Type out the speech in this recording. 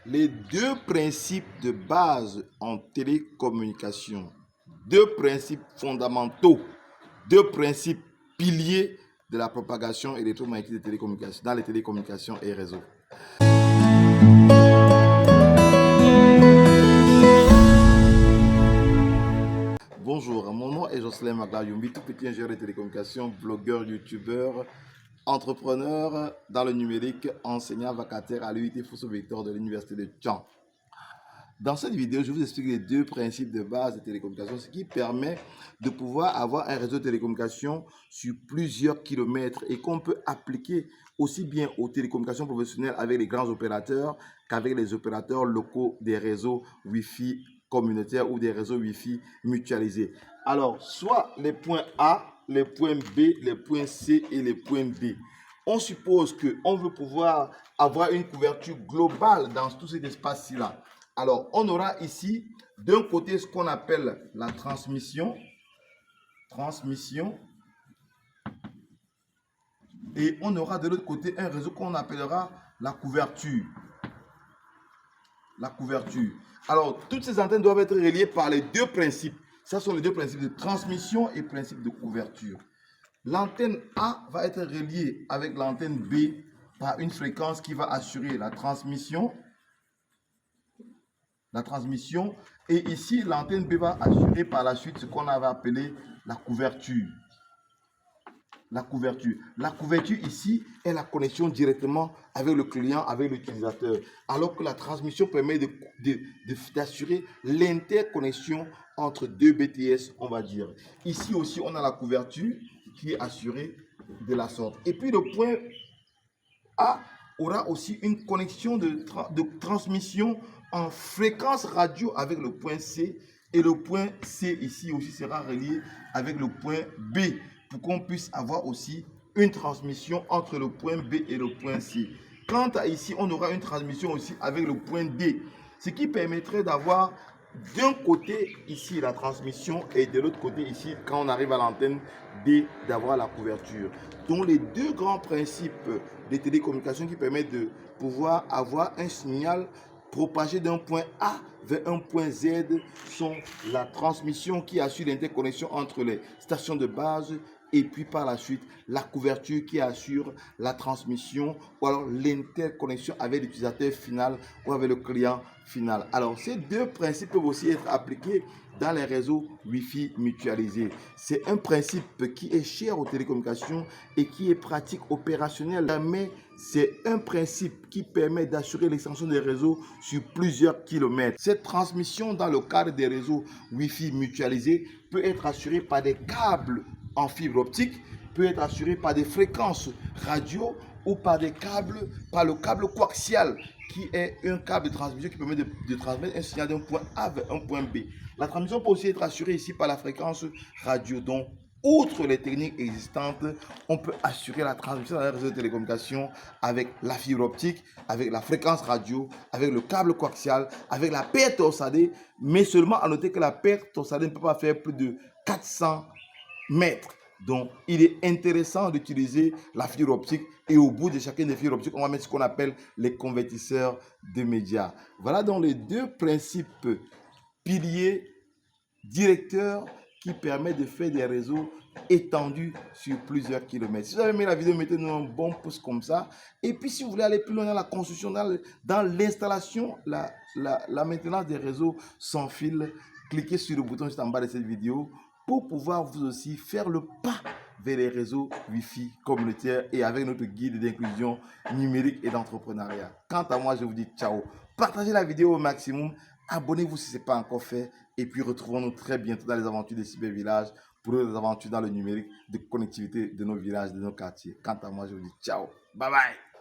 les deux principes de base en télécommunication, deux principes fondamentaux, deux principes piliers de la propagation électromagnétique des télécommunications, dans les télécommunications et réseaux. Bonjour, mon nom est Jocelyn Maglayumbi, tout petit ingénieur de télécommunications, blogueur, youtubeur, entrepreneur dans le numérique, enseignant vacataire à l'UIT Fosso-Victor de l'Université de Caen. Dans cette vidéo, je vous explique les deux principes de base des télécommunications, ce qui permet de pouvoir avoir un réseau de télécommunications sur plusieurs kilomètres et qu'on peut appliquer aussi bien aux télécommunications professionnelles avec les grands opérateurs qu'avec les opérateurs locaux des réseaux Wi-Fi communautaires ou des réseaux Wi-Fi mutualisés. Alors, soit les points A, les points B, les points C et les points D. On suppose qu'on veut pouvoir avoir une couverture globale dans tout cet espace-là. Alors, on aura ici, d'un côté, ce qu'on appelle la transmission, et on aura de l'autre côté un réseau qu'on appellera la couverture. Alors, toutes ces antennes doivent être reliées par les deux principes. Ce sont les deux principes de transmission et principe de couverture. L'antenne A va être reliée avec l'antenne B par une fréquence qui va assurer la transmission. Et ici, l'antenne B va assurer par la suite ce qu'on avait appelé la couverture. La couverture ici est la connexion directement avec le client, avec l'utilisateur. Alors que la transmission permet d'assurer l'interconnexion entre deux BTS, on va dire. Ici aussi, on a la couverture qui est assurée de la sorte. Et puis le point A aura aussi une connexion de transmission en fréquence radio avec le point C. Et le point C ici aussi sera relié avec le point B pour qu'on puisse avoir aussi une transmission entre le point B et le point C. Quant à ici, on aura une transmission aussi avec le point D, ce qui permettrait d'avoir d'un côté ici la transmission et de l'autre côté ici, quand on arrive à l'antenne D, d'avoir la couverture. Donc les deux grands principes des télécommunications qui permettent de pouvoir avoir un signal propagé d'un point A vers un point Z sont la transmission qui assure l'interconnexion entre les stations de base et puis par la suite la couverture qui assure la transmission ou alors l'interconnexion avec l'utilisateur final ou avec le client final. Alors ces deux principes peuvent aussi être appliqués dans les réseaux Wi-Fi mutualisés. C'est un principe qui est cher aux télécommunications et qui est pratique opérationnel, mais c'est un principe qui permet d'assurer l'extension des réseaux sur plusieurs kilomètres. Cette transmission dans le cadre des réseaux Wi-Fi mutualisés peut être assurée par des câbles en fibre optique, peut être assurée par des fréquences radio ou par des câbles, par le câble coaxial qui est un câble de transmission qui permet de transmettre un signal d'un point A vers un point B. La transmission peut aussi être assurée ici par la fréquence radio. Donc, outre les techniques existantes, on peut assurer la transmission dans les réseaux de télécommunications avec la fibre optique, avec la fréquence radio, avec le câble coaxial, avec la paire torsadée, mais seulement à noter que la paire torsadée ne peut pas faire plus de 400 mètres. Donc, il est intéressant d'utiliser la fibre optique et au bout de chacune des fibres optiques, on va mettre ce qu'on appelle les convertisseurs de médias. Voilà donc les deux principes piliers directeurs qui permettent de faire des réseaux étendus sur plusieurs kilomètres. Si vous avez aimé la vidéo, mettez-nous un bon pouce comme ça. Et puis, si vous voulez aller plus loin dans la construction, dans l'installation, la maintenance des réseaux sans fil, cliquez sur le bouton juste en bas de cette vidéo pour pouvoir vous aussi faire le pas vers les réseaux Wi-Fi communautaires et avec notre guide d'inclusion numérique et d'entrepreneuriat. Quant à moi, je vous dis ciao. Partagez la vidéo au maximum. Abonnez-vous si ce n'est pas encore fait. Et puis retrouvons-nous très bientôt dans les aventures des cybervillages pour les aventures dans le numérique de connectivité de nos villages, de nos quartiers. Quant à moi, je vous dis ciao. Bye bye.